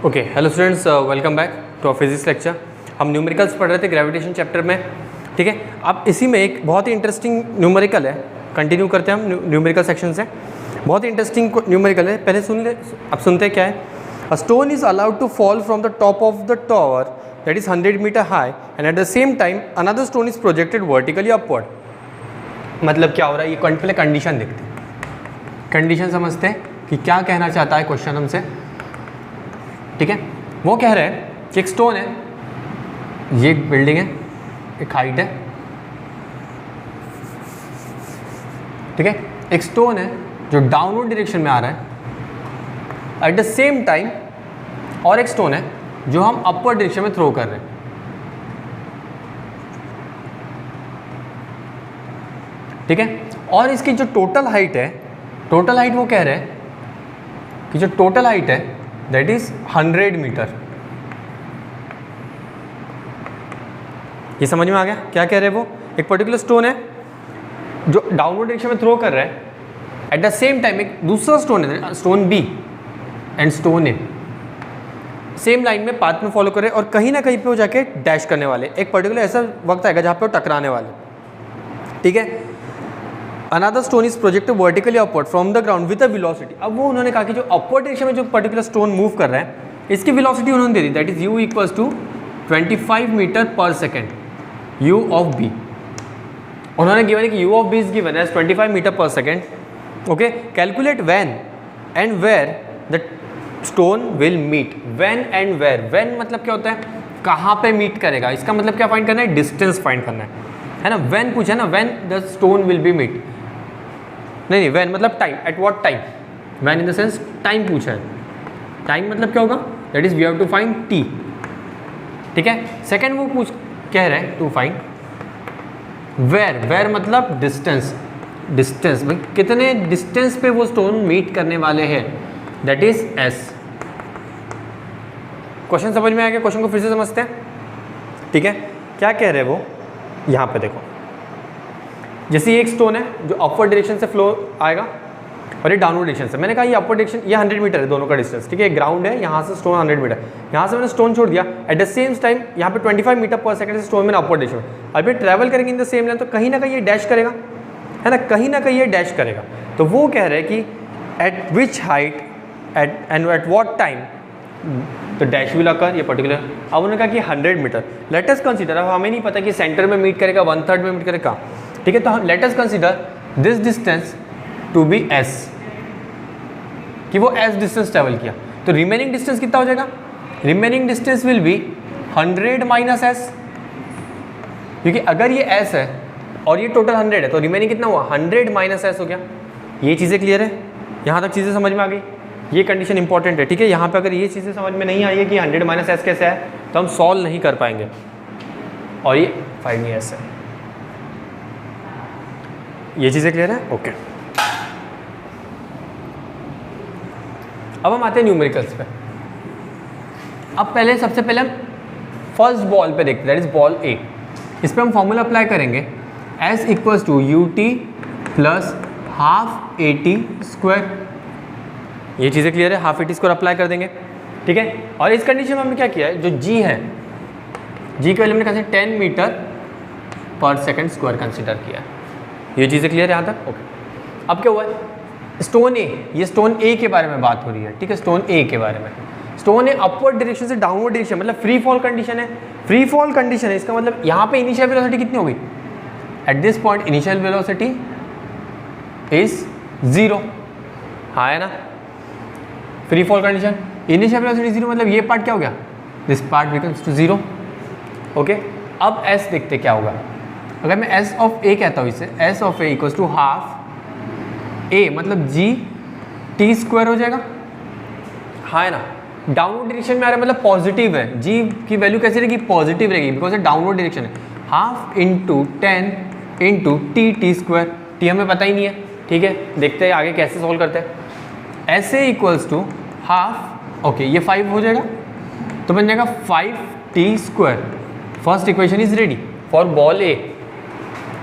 Okay hello students, welcome back to our physics lecture. हम numericals पढ़ रहे थे ग्रेविटेशन चैप्टर में, ठीक है। अब इसी में एक बहुत ही इंटरेस्टिंग न्यूमेरिकल है, कंटिन्यू करते हैं हम न्यूमेरिकल सेक्शन से। बहुत ही इंटरेस्टिंग न्यूमेरिकल है, पहले सुन ले। अब सुनते क्या है। A stone is allowed to fall from the top of the tower that is 100 metre high and at the same time another stone is projected vertically upward. मतलब क्या हो रहा है, ये पहले कंडीशन देखते हैं, कंडीशन समझते हैं कि क्या कहना चाहता है क्वेश्चन हमसे, ठीक है। वो कह रहे हैं कि एक स्टोन है, ये एक बिल्डिंग है, एक हाइट है, ठीक है। एक स्टोन है जो डाउनवर्ड डायरेक्शन में आ रहा है, एट द सेम टाइम और एक स्टोन है जो हम अपवर्ड डायरेक्शन में थ्रो कर रहे हैं, ठीक है। और इसकी जो टोटल हाइट है, टोटल हाइट वो कह रहे हैं कि जो टोटल हाइट है दैट इज 100 मीटर। ये समझ में आ गया क्या कह रहे हैं वो। एक पर्टिकुलर स्टोन है जो डाउनवर्ड डायरेक्शन में थ्रो कर रहा है, एट द सेम टाइम एक दूसरा स्टोन है, stone B and stone A, same line में पाथ में फॉलो कर रहे हैं और कहीं ना कहीं पे वो जाके डैश करने वाले। एक पर्टिकुलर ऐसा वक्त आएगा जहाँ पे वो टकराने वाले, ठीक है। Another stone is projected vertically upward from the ground with a velocity. अब वो उन्होंने कहा कि जो अपवर्ड डायरेक्शन में जो पर्टिकुलर स्टोन मूव कर रहा है, इसकी वेलोसिटी उन्होंने दे दी, that is u equals to 25 metre per second, u of b। उन्होंने गिवन है कि u of b is given as 25 metre per second, okay. Calculate when and where the stone will meet. When and where, when मतलब क्या होता है, कहाँ पे meet करेगा, इसका मतलब क्या फाइंड करना है, डिस्टेंस फाइंड करना है ना। व्हेन पूछा ना, when the stone will be meet, नहीं व्हेन मतलब time, at what time, when in the sense time पूछा है। टाइम मतलब क्या होगा, that is we have to find T, ठीक है। सेकंड वो पूछ कह रहे हैं टू फाइंड वेयर, वेयर मतलब डिस्टेंस, डिस्टेंस भाई कितने डिस्टेंस पे वो स्टोन मीट करने वाले हैं, दैट इज एस। क्वेश्चन समझ में आ गया, क्वेश्चन को फिर से समझते हैं, ठीक है। क्या कह रहे हैं वो, यहाँ पे देखो, जैसे ये एक स्टोन है जो अपवर्ड डायरेक्शन से फ्लो आएगा और ये डाउनवर्ड डायरेक्शन से। मैंने कहा ये अपवर्ड डायरेक्शन, ये 100 मीटर है दोनों का डिस्टेंस, ठीक है। ग्राउंड है, यहाँ से स्टोन 100 मीटर, यहाँ से मैंने स्टोन छोड़ दिया, एट द सेम टाइम यहाँ पे 25 मीटर पर सेकंड से स्टोन मैंने अपवर्ड डायरेक्शन में। अब ये ट्रैवल करेंगे इन द सेम लाइन, तो कहीं ना कहीं ये डैश करेगा, है ना, कहीं ना कहीं ये डैश करेगा। तो वो कह रहे हैं कि at which height and at what time तो डैश विल अकर, ये पर्टिकुलर। अब उन्होंने कहा कि 100 मीटर। लेट अस कंसीडर, अब हमें नहीं पता कि सेंटर में मीट करेगा, 1/3 में मीट करेगा, ठीक है। तो let us consider this distance to be S, कि वो एस डिस्टेंस ट्रैवल किया, तो रिमेनिंग डिस्टेंस कितना हो जाएगा, remaining distance will be 100 minus S, क्योंकि अगर ये एस है और ये टोटल 100 है तो रिमेनिंग कितना हुआ, 100 माइनस एस हो गया। ये चीज़ें क्लियर है, यहाँ तक चीज़ें समझ में आ गई। ये कंडीशन इंपॉर्टेंट है, ठीक है। यहाँ पे अगर ये चीज़ें समझ में नहीं आई है कि 100 माइनस एस कैसे है, तो हम सॉल्व नहीं कर पाएंगे। और ये 5 एस है, ये चीज़ें क्लियर है, ओके। अब हम आते हैं न्यूमेरिकल्स पे। अब पहले सबसे पहले हम फर्स्ट बॉल पे देखते हैं, दैट इज बॉल ए। इस पर हम फॉर्मूला अप्लाई करेंगे, S equals to U T plus half A T square. ये चीज़ें क्लियर है, half A T square apply कर देंगे, ठीक है। और इस कंडीशन में हमने क्या किया है, जो जी है, जी का वैल्यू हमने कैसे 10 metre per second square consider किया है। ये चीज़ें क्लियर है यहाँ तक, ओके। अब क्या हुआ है, स्टोन ए, ये स्टोन ए के बारे में बात हो रही है, ठीक है। स्टोन ए के बारे में, स्टोन ए अपवर्ड डायरेक्शन से डाउनवर्ड डायरेक्शन, मतलब फ्री फॉल कंडीशन है, फ्री फॉल कंडीशन है। इसका मतलब यहाँ पे इनिशियल वेलोसिटी कितनी हो गई, at this point initial velocity is 0, हाँ है ना। Free fall condition, initial velocity 0, मतलब ये पार्ट क्या हो गया, this part becomes to 0, okay. अब एस देखते क्या होगा। अगर मैं एस ऑफ ए कहता हूँ इसे, s of a equals to half a, मतलब जी टी स्क्वायर हो जाएगा, हाँ है ना। डाउनवर्ड डायरेक्शन में आ रहा है, मतलब पॉजिटिव है, जी की वैल्यू कैसी रहेगी, पॉजिटिव रहेगी, बिकॉज ये डाउनवर्ड डायरेक्शन है। Half into 10 into T square, T हमें पता ही नहीं है, ठीक है। देखते हैं आगे कैसे सॉल्व करते हैं। S A equals to half, okay, ये 5 हो जाएगा, तो बन जाएगा 5t square. First equation is ready for ball A,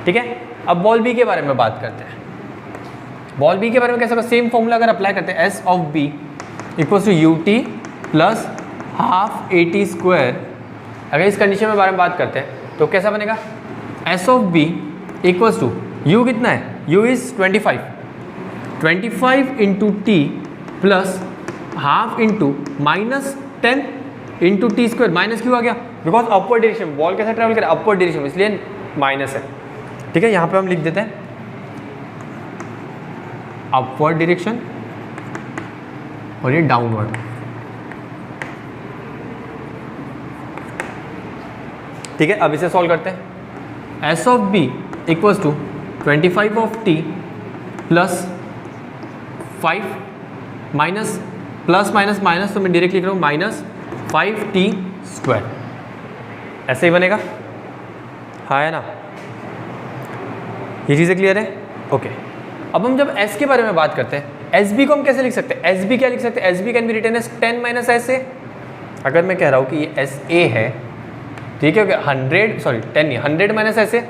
ठीक है। अब बॉल बी के बारे में बात करते हैं। बॉल बी के बारे में कैसे होगा, सेम फॉर्मूला अगर अप्लाई करते हैं, S of B equals to U T plus half A T square, अगर इस कंडीशन में बारे में बात करते हैं तो कैसा बनेगा, S of B equals to U कितना है, U is 25 into T plus half into minus 10 into T square, minus क्यों आ गया, बिकॉज अपवर्ड डायरेक्शन, बॉल कैसे ट्रैवल करे, अपवर्ड डायरेक्शन, इसलिए माइनस है। ठीक है, यहाँ पे हम लिख देते हैं अपवर्ड डायरेक्शन और ये डाउनवर्ड। ठीक है, अब इसे सॉल्व करते हैं, S of B equals to 25 of T plus 5 minus plus minus minus, तो मैं डायरेक्ट लिख रहा हूँ माइनस 5t स्क्वायर, ऐसे ही बनेगा। हाँ है ना, ये चीज़ें क्लियर है। ओके, अब हम जब s के बारे में बात करते हैं, एस बी को हम कैसे लिख सकते हैं, एस बी क्या लिख सकते हैं, S B can be written as 10 minus S A. अगर मैं कह रहा हूँ कि ये एस ए है, ठीक है, 100 माइनस एस ए,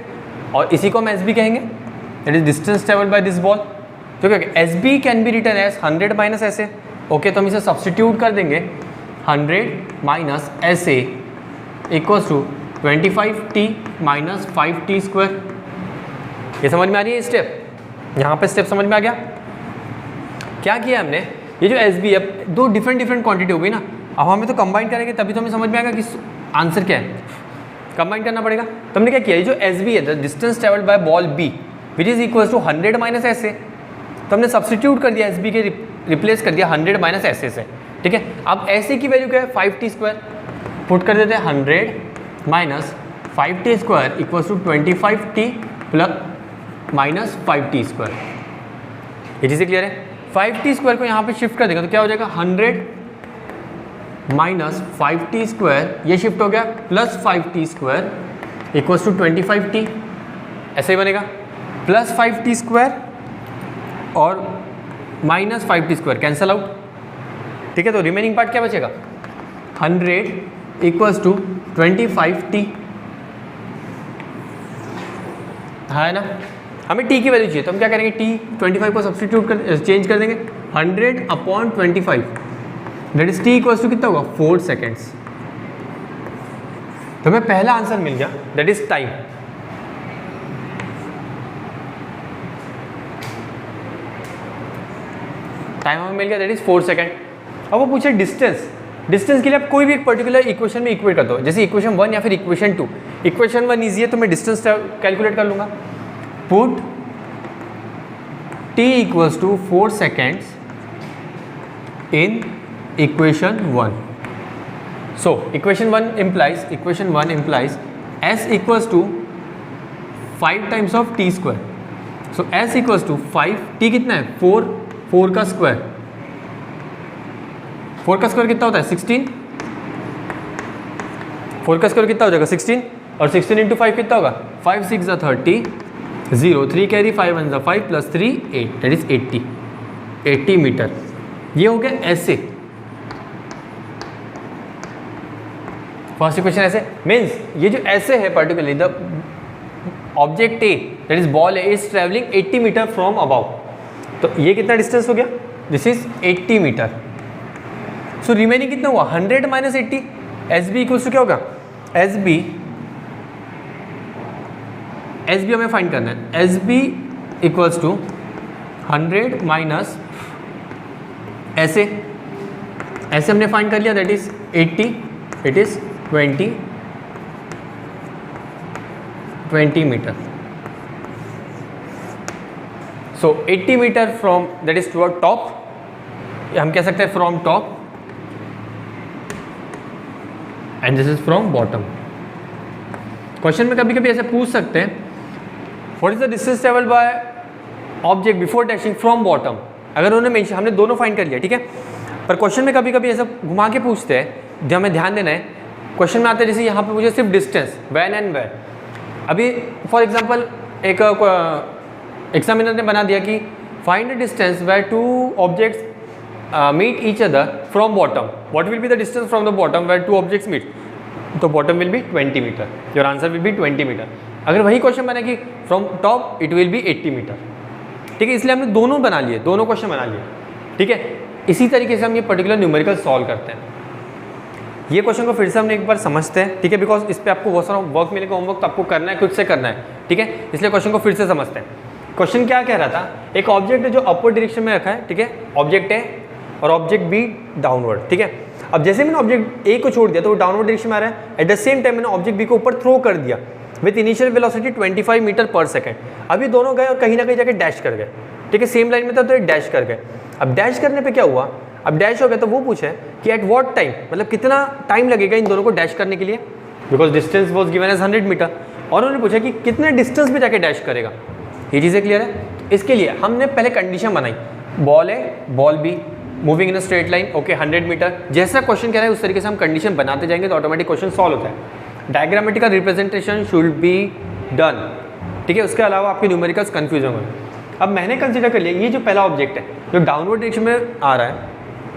और इसी को हम एस बी कहेंगे, that is distance travelled by this ball. तो क्या S B can be written as 100 minus S A. Okay, तो हम इसे सब्सटीट्यूट कर देंगे, 100 minus S A equals to 25t minus 5t square. ये समझ में आ रही है स्टेप, यहाँ पे स्टेप समझ में आ गया। क्या किया हमने, ये जो एस बी है, दो डिफरेंट क्वांटिटी हो गई ना, अब हमें तो कंबाइन करेंगे तभी तो हमें समझ में आएगा कि आंसर क्या है, कंबाइन करना पड़ेगा। तो हमने क्या किया, ये जो एस बी है, the distance travelled by ball B which is equals to 100 minus S A, तो हमने सब्सटीट्यूट कर दिया, एस बी के रिप्लेस कर दिया 100 माइनस एस ए से। ठीक है, अब एस ए की वैल्यू क्या है, 5t स्क्वायर, पुट कर देते हैं 100 minus 5t square equals to 25t plus minus 5t square. ये चीज़ें क्लियर है। 5t स्क्वायर को यहाँ पे शिफ्ट कर देगा तो क्या हो जाएगा, 100 माइनस 5t स्क्वायर, ये शिफ्ट हो गया, plus 5t square equals to 25t, ऐसे ही बनेगा, प्लस 5t स्क्वायर और minus 5t square cancel out. ठीक है, तो रिमेनिंग पार्ट क्या बचेगा, 100 इक्वल्स टू 25t। हाँ है ना, हमें t की वैल्यू चाहिए, तो हम क्या करेंगे, t 25 को सब्सटीट्यूट कर चेंज कर देंगे, 100/25, that is t equals to कितना होगा, 4 सेकेंड्स। तो हमें पहला आंसर मिल गया, दैट इज टाइम। टाइम हमें मिल गया, दैट इज 4 सेकेंड। अब वो पूछे डिस्टेंस, डिस्टेंस के लिए आप कोई भी एक पर्टिकुलर इक्वेशन में इक्वेट कर दो, जैसे इक्वेशन 1 या फिर इक्वेशन 2। इक्वेशन 1 ईजी है तो मैं डिस्टेंस कैलकुलेट कर लूँगा, put t equals to 4 seconds in equation 1। So equation 1 implies s equals to 5 times of t square. So s equals to 5, t कितना है, 4 का स्क्वायर, 4 का स्क्वायर कितना होता है, 16, 4 का स्क्वायर कितना हो जाएगा, 16, और 16 इंटू 5 कितना होगा, 5 6 30, 0 3 carry 5 1 5 plus 3 8, that is 80 metre. ये हो गया ऐसे, फर्स्ट इक्वेशन ऐसे मीन्स ये जो ऐसे है particularly the object A that is ball A is travelling 80 metre from above. तो ये कितना डिस्टेंस हो गया, this is 80 metre. So remaining कितना हुआ, 100 minus 80, S B equals to क्या होगा, एस बी हमें फाइंड करना है, S B equals to 100 minus ऐसे हमने फाइंड कर लिया, that is 80, it is 20 metre. So 80 metre from that is to top, हम कह सकते हैं from top, and this is from bottom. Question में कभी कभी ऐसे पूछ सकते हैं, what is the distance travelled by object before dashing from bottom. अगर उन्होंने मेंशन, हमने दोनों फाइंड कर लिया, ठीक है, पर क्वेश्चन में कभी कभी ऐसा घुमा के पूछते हैं, जो हमें ध्यान देना है। क्वेश्चन में आते हैं जैसे यहाँ पे मुझे सिर्फ डिस्टेंस, व्हेन एंड वेयर। अभी फॉर एग्जांपल एक एग्जामिनर ने बना दिया कि find the distance where two objects meet each other from bottom, what will be the distance from the bottom where two objects meet, तो bottom will be 20 metre, your answer will be 20 metre. अगर वही question बना कि from top it will be 80 metre, ठीक है, इसलिए हमने दोनों बना लिए, दोनों क्वेश्चन बना लिए, ठीक है। इसी तरीके से हम ये पर्टिकुलर न्यूमेरिकल सॉल्व करते हैं। ये क्वेश्चन को फिर से हमने एक बार समझते हैं, ठीक है, बिकॉज इस पर आपको बहुत सारा वर्क मिलेगा, होमवर्क तो आपको करना है, खुद से करना है, ठीक है, इसलिए क्वेश्चन को फिर से समझते हैं। क्वेश्चन क्या कह रहा था, एक ऑब्जेक्ट है जो अपवर्ड डायरेक्शन में रखा है, ठीक है, ऑब्जेक्ट है और ऑब्जेक्ट बी डाउनवर्ड, ठीक है। अब जैसे मैंने ऑब्जेक्ट ए को छोड़ दिया तो वो डाउनवर्ड डायरेक्शन में आ रहा है, एट द सेम टाइम मैंने ऑब्जेक्ट बी को ऊपर थ्रो कर दिया with initial velocity 25 metre per second. अभी दोनों गए और कहीं ना कहीं जाके डैश कर गए, ठीक है, सेम लाइन में था तो एक डैश कर गए। अब डैश करने पे क्या हुआ, अब डैश हो गया तो वो पूछे कि एट व्हाट टाइम, मतलब कितना टाइम लगेगा इन दोनों को डैश करने के लिए, because distance was given as 100 metre, और उन्होंने पूछा कि कितने डिस्टेंस पे जाके डैश करेगा। ये चीज़ें क्लियर है। इसके लिए हमने पहले कंडीशन बनाई, ball A ball B moving in a straight line, okay 100 metre. जैसा क्वेश्चन कह रहा है उस तरीके से हम कंडीशन बनाते जाएंगे तो ऑटोमेटिक क्वेश्चन सॉल्व होता है। Diagrammatical representation should be done, ठीक है, उसके अलावा आपके न्यूमेरिकल्स कंफ्यूजन होंगे। अब मैंने कंसीडर कर लिया ये जो पहला ऑब्जेक्ट है जो डाउनवर्ड डायरेक्शन में आ रहा है,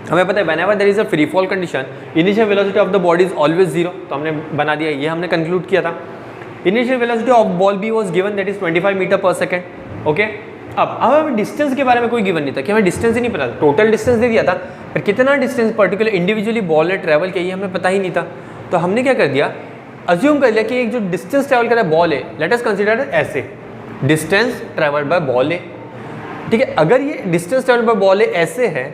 हमें पता है whenever there is a free fall condition initial velocity of the body is always zero, तो हमने बना दिया, ये हमने कंक्लूड किया था। Initial velocity of ball B was given that is 25 metre per second, okay. अब हमें डिस्टेंस के बारे में कोई गिवन नहीं था कि हमें डिस्टेंस ही नहीं पता था, टोटल डिस्टेंस दे दिया था पर कितना डिस्टेंस पर्टिकुलर इंडिविजुअली बॉल ने ट्रैवल किया ये हमें पता ही नहीं था। तो हमने क्या कर दिया, अज्यूम कर लिया कि एक जो डिस्टेंस ट्रैवल कर रहा है बॉल है, लेट अस कंसीडर ऐसे डिस्टेंस ट्रैवल्ड बाय बॉल है, ठीक है। अगर ये डिस्टेंस ट्रैवल्ड बाय बॉल है ऐसे है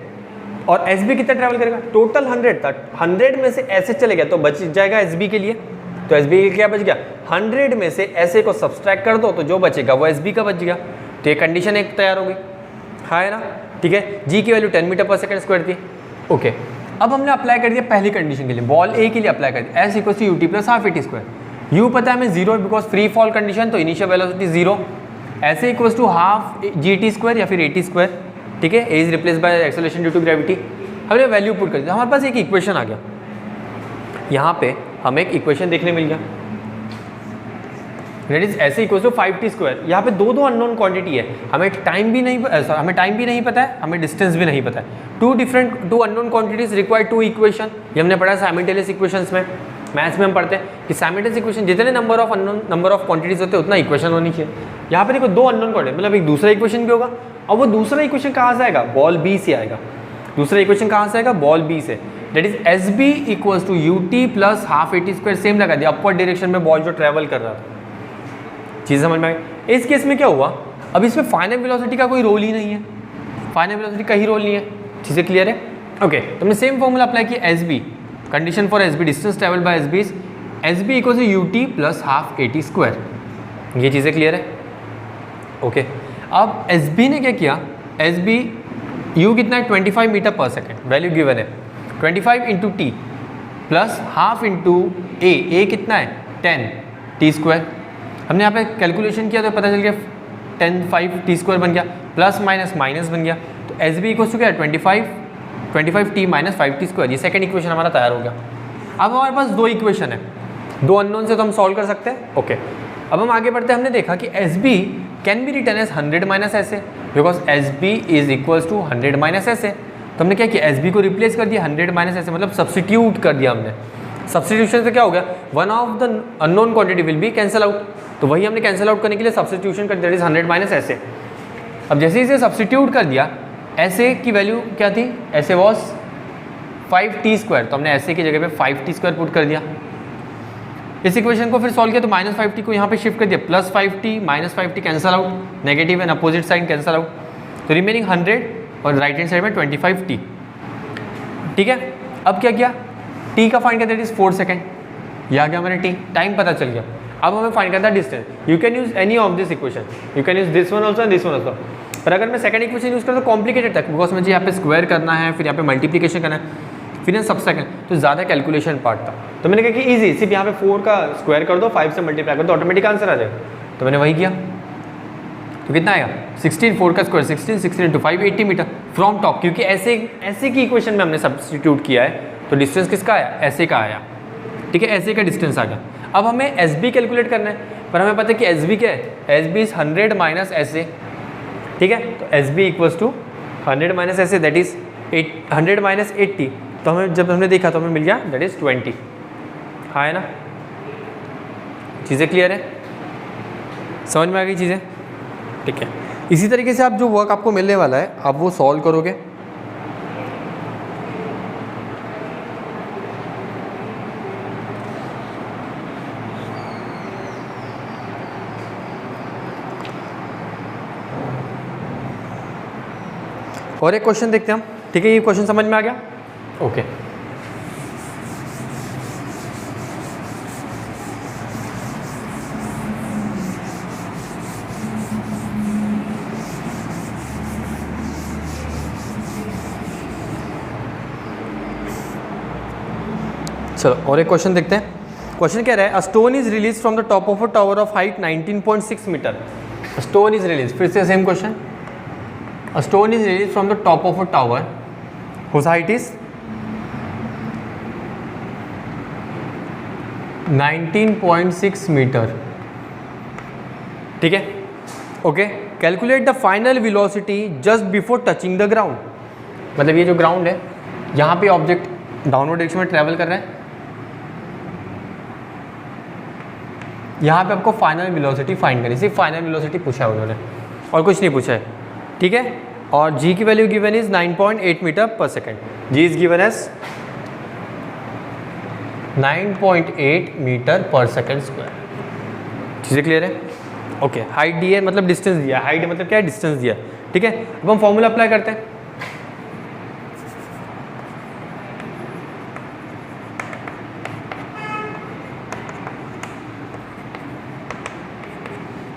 और एस बी कितना ट्रैवल करेगा, टोटल 100 था, 100 में से ऐसे चले गया तो बच जाएगा एस बी के लिए, तो एस बी क्या बच गया, 100 में से ऐसे को सब्सट्रैक्ट कर दो तो जो बचेगा वो एस बी का बच गया। तो ये कंडीशन एक तैयार हो गई, हाँ है ना, ठीक है। जी की value 10 metre per second square थी, ओके। अब हमने अप्लाई कर दिया पहली कंडीशन के लिए, बॉल ए के लिए अप्लाई कर दिया, s equal to U T plus half A T square. U पता है हमें zero because free fall condition, तो initial velocity zero, s equal to half g t square या फिर ए टी स्क्वायर, ठीक है, a is replace by acceleration due to gravity. हमने value put कर दिया, हमारे पास एक इक्वेशन आ गया, यहाँ पे हमें एक इक्वेशन देखने मिल गया, दैट इज ऐसे इक्वल टू 5t स्क्वायर। यहाँ पे दो अननोन क्वांटिटी है, हमें टाइम भी नहीं पता है, हमें डिस्टेंस भी नहीं पता है। Two unknown quantities require two equation, ये हमने पढ़ा साइमल्टेनियस इक्वेशंस में, मैथ्स में हम पढ़ते हैं कि साइमल्टेनियस इक्वेशन जितने नंबर ऑफ क्वांटिटीज होते हैं उतना इक्वेशन होनी चाहिए। यहाँ पे देखो दो अननोन क्वांटिटी, मतलब एक दूसरा इक्वेशन भी होगा, और वो दूसरा इक्वेशन कहाँ से आएगा, बॉल बी से आएगा। दूसरा इक्वेशन कहाँ से आएगा, बॉल बी से, that is S B equals to U T plus half A T square, same लगा दिया, अपवर्ड डायरेक्शन में बॉल जो ट्रैवल कर रहा था। चीज़ समझ में आई। इस केस में क्या हुआ, अब इसमें फाइनल वेलोसिटी का कोई रोल ही नहीं है, फाइनल वेलोसिटी का ही रोल नहीं है, चीज़ें क्लियर है, ओके। तो हमने सेम फॉर्मूला अप्लाई किया, S B condition for S B, distance travel by S B equals to U T plus half A T square, ये चीज़ें क्लियर है, ओके। अब एस बी ने क्या किया, एस बी यू कितना है 25 metre per second, value given है 25 into T plus half into a कितना है 10 टी स्क्वायर। हमने यहाँ पे कैलकुलेशन किया तो पता चल गया 5 टी स्क्वायर बन गया, प्लस माइनस माइनस बन गया, तो एस बी इक्वल्स टू क्या है 25 टी माइनस 5 टी स्क्वायर। ये सेकंड इक्वेशन हमारा तैयार हो गया। अब हमारे पास दो इक्वेशन है, दो अननोन से तो हम सॉल्व कर सकते हैं, ओके। अब हम आगे बढ़ते हैं, हमने देखा कि S B can be return as 100 minus S A, because S B is equals to 100 minus S A. तो हमने क्या किया, एस बी को रिप्लेस कर दिया 100 माइनस एस ए, मतलब सब्सटीट्यूट कर दिया हमने। सब्सटीट्यूशन से क्या हो गया, one of the unknown quantity will be cancel out, तो वही हमने कैंसिल आउट करने के लिए सब्सटीट्यूशन कर दिया, दैट इज 100 माइनस एस ए। अब जैसे इसे सब्सटीट्यूट कर दिया, एस ए की वैल्यू क्या थी, S A was 5t square, तो हमने एस ए की जगह पे 5t स्क्वायर पुट कर दिया। इस इक्वेशन को फिर सॉल्व किया तो माइनस 5t को यहाँ पे शिफ्ट कर दिया, plus 5t minus 5t cancel out, negative and opposite sign cancel out, तो रिमेनिंग 100 और राइट हैंड साइड में 25t, ठीक है। अब क्या किया, t का फाइंड करते इज 4 सेकेंड, यह आ गया हमारे t, टाइम पता चल गया। अब हमें फाइंड करना है distance, you can use any of this equation, you can use this one also and this one also, पर अगर मैं सेकंड इक्वेशन यूज करूँ तो कॉम्प्लिकेटेड था, बिकॉज मुझे यहाँ पे स्क्वायर करना है, फिर यहाँ पे मल्टीप्लिकेशन करना है, फिर सब सेकंड, तो ज़्यादा कैलकुलेशन पार्ट था। तो मैंने कहा कि ईजी, सिर्फ यहाँ पे 4 का स्क्वायर कर दो, 5 से मल्टीप्लाई कर दो, ऑटोमेटिक आंसर आ जाएगा, तो मैंने वही किया। तो कितना आएगा 16, 4 का square 16 into 5 80 metre from top, क्योंकि ऐसे की इक्वेशन में हमने सब्सटीट्यूट किया है, तो डिस्टेंस किसका आया, ऐसे का आया, ठीक है, ऐसे का डिस्टेंस आ गया। अब हमें एस बी कैलकुलेट करना है, पर हमें पता है कि एस बी क्या है, S B is 100 minus S A, ठीक है। तो S B equals to 100 minus S A, that is 100 minus 80, तो हमें जब हमने देखा तो हमें मिल गया दैट इज 20, हाँ है ना, चीज़ें क्लियर है, समझ में आ गई चीज़ें, ठीक है। इसी तरीके से आप जो वर्क आपको मिलने वाला है आप वो सॉल्व करोगे। और एक क्वेश्चन देखते हैं हम, ठीक है, ये क्वेश्चन समझ में आ गया? ओके। चलो और एक क्वेश्चन देखते हैं। क्वेश्चन कह रहा है, a stone is release from the top of a tower of height 19.6 metre. Stone is release, फिर से same question, a stone is release from the top of a tower whose height is 19.6 metre, ठीक है, okay. Calculate the final velocity just before touching the ground. मतलब ये जो ground है, यहाँ पे ऑब्जेक्ट डाउनवर्ड डायरेक्शन में ट्रैवल कर रहा है, यहाँ पे आपको फाइनल वेलोसिटी फाइंड करनी, सिर्फ फाइनल वेलोसिटी पूछा है उन्होंने और कुछ नहीं पूछा है, ठीक है। और g की value given is 9.8 metre per second. g is given as 9.8 metre per second square. चीज़ें क्लियर है? ओके। हाइट दी है मतलब डिस्टेंस दिया, हाइट मतलब क्या है, डिस्टेंस दिया, ठीक है। अब हम फॉर्मूला अप्लाई करते हैं।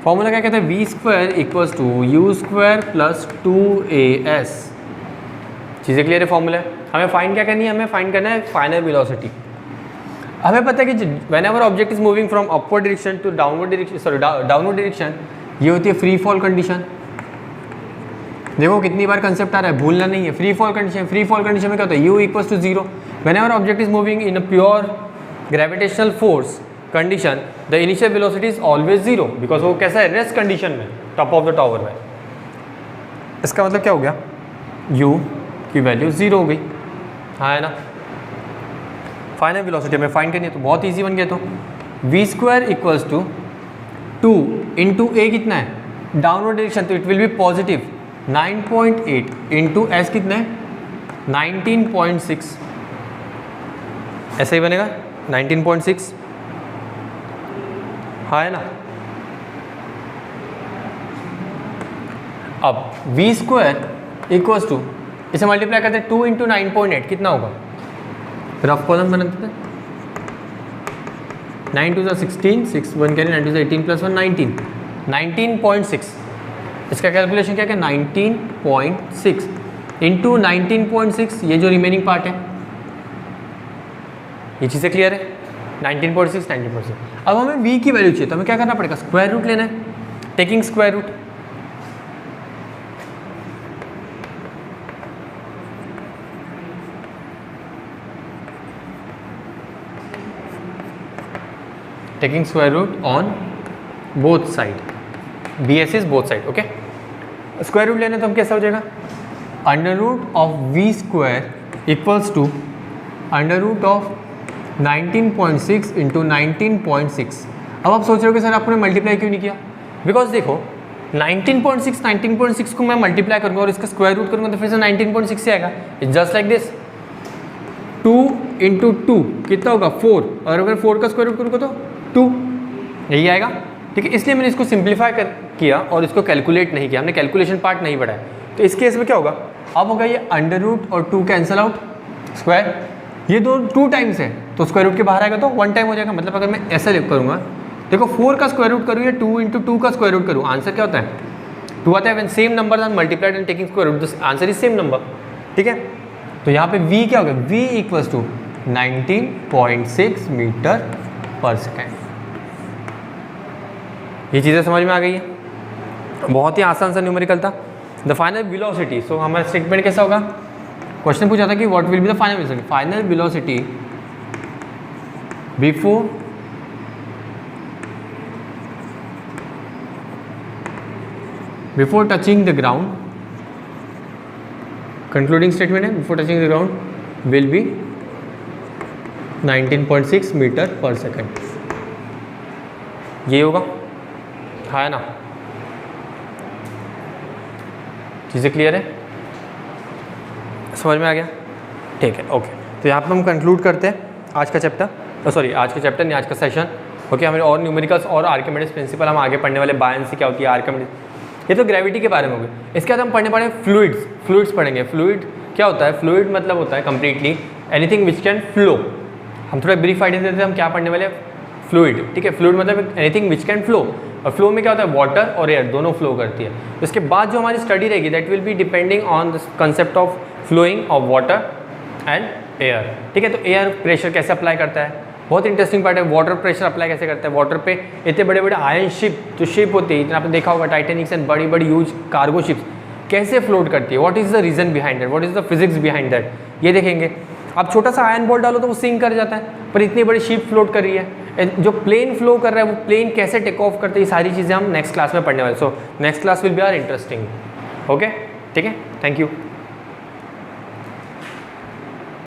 फॉर्मूला क्या कहते हैं, v square equals to u square plus 2as। चीज़ें क्लियर है? फॉर्मूला हमें फाइंड क्या करनी है, हमें फाइंड करना है फाइनल वेलोसिटी। हमें पता है कि whenever object is moving from upward direction to downward direction, sorry downward direction, ये होती है फ्री फॉल कंडीशन। देखो कितनी बार कंसेप्ट आ रहा है, भूलना नहीं है। Free fall condition, free fall condition में क्या होता है, u equals to 0। Whenever object is moving in a pure gravitational force condition, the initial velocity is always 0, because वो कैसा है, रेस्ट कंडीशन में, टॉप ऑफ द टावर में। इसका मतलब क्या हो गया, u की वैल्यू 0 हो गई, हाँ है ना। फाइनल वेलोसिटी में फाइंड करनी है तो बहुत इजी बन गया। तो v square equals to 2 into a कितना है, डाउनवर्ड डायरेक्शन, तो it will be positive 9.8 into s कितना है 19.6, ऐसा ही बनेगा 19.6, हाँ है ना। अब v स्क्वायर इक्वल्स टू, इसे मल्टीप्लाई करते हैं 2 इंटू 9.8, कितना होगा, रफ कॉलम बनाते थे, 9 2 16, 6 1 कैरी, 9 2 18 प्लस 1 19, 19.6। इसका कैलकुलेशन क्या है, 19.6 इंटू 19.6, ये जो रिमेनिंग पार्ट है, ये चीज़ें क्लियर है, 19.6 19.6। अब हमें v की वैल्यू चाहिए तो हमें क्या करना पड़ेगा, स्क्वायर रूट लेना है, taking square root. Taking square root on both side, bs is both side, okay. Square root लेना तो हम कैसा हो जाएगा, under root of v square equals to under root of 19.6 into 19.6। अब आप सोच रहे हो कि सर आपने मल्टीप्लाई क्यों नहीं किया, बिकॉज देखो 19.6 को मैं मल्टीप्लाई करूँगा और इसका स्क्वायर रूट करूँगा तो फिर से 19.6 से आएगा। It's just like this, 2 into 2 कितना होगा 4, और अगर 4 का स्क्वायर रूट करूँगा तो 2, यही आएगा, ठीक है। इसलिए मैंने इसको सिंप्लीफाई किया और इसको कैलकुलेट नहीं किया, हमने कैलकुलेशन पार्ट नहीं बढ़ाया। तो इस केस में क्या होगा, अब होगा ये अंडर रूट और 2 कैंसिल आउट, स्क्वायर, ये दो 2 टाइम्स है तो स्क्वायर रूट के बाहर आएगा तो 1 टाइम हो जाएगा। मतलब अगर मैं ऐसा लिख करूँगा, देखो 4 का स्क्वायर रूट करूँ या 2 इंटू 2 का स्क्वायर रूट करूँ, आंसर क्या होता है, 2 आता है। When same number are multiplied and taking square root the answer is same number, ठीक है। तो यहाँ पे v क्या होगा, v equals to 19.6 metre per second. ये चीज़ें समझ में आ गई है, बहुत ही आसान सा न्यूमेरिकल था। द फाइनल वेलोसिटी, सो हमारा स्टेटमेंट कैसा होगा, क्वेश्चन पूछा था कि what will be the final velocity, final velocity before touching the ground, concluding statement है, before touching the ground will be 19.6 metre per second, ये होगा, है ना। चीज़ें क्लियर है, समझ में आ गया, ठीक है, ओके। तो यहाँ पर हम कंक्लूड करते हैं आज का चैप्टर, सॉरी आज का चैप्टर नहीं, आज का सेशन, ओके। हमें और न्यूमेरिकल्स और आर्किमिडीज प्रिंसिपल हम आगे पढ़ने वाले, बायनेंसी क्या होती है, ये तो ग्रेविटी के बारे में हो गए। इसके बाद हम पढ़ने पड़े फ्लूइड्स पढ़ेंगे। फ्लूइड क्या होता है? फ्लूइड मतलब होता है completely anything which can flow. हम थोड़ा ब्रीफ आइडिया देते हैं हम क्या पढ़ने वाले हैं, फ्लूइड, ठीक है। फ्लूइड मतलब एनीथिंग विच कैन फ्लो, और फ्लो में क्या होता है, वाटर और एयर दोनों फ्लो करती है। तो इसके बाद जो हमारी स्टडी रहेगी that will be depending on the concept of flowing of water and air, ठीक है। तो एयर प्रेशर कैसे अप्लाई करता है, बहुत इंटरेस्टिंग पार्ट है। वाटर प्रेशर अप्लाई कैसे करता है, वाटर पे इतने बड़े बड़े आयरन शिप जो शिप होती है, इतना आपने देखा होगा टाइटेनिक्स एंड बड़ी बड़ी ह्यूज कार्गो शिप्स कैसे फ्लोट करती है, what is the reason behind that, what is the physics behind that, ये देखेंगे। अब छोटा सा आयरन बॉल डालो तो वो सिंक कर जाता है, पर इतनी बड़ी शिप फ्लोट कर रही है, जो प्लेन फ्लो कर रहा है वो प्लेन कैसे टेक ऑफ करते हैं, ये सारी चीज़ें हम नेक्स्ट क्लास में पढ़ने वाले। So next class will be are interesting. Okay, ठीक है, थैंक यू।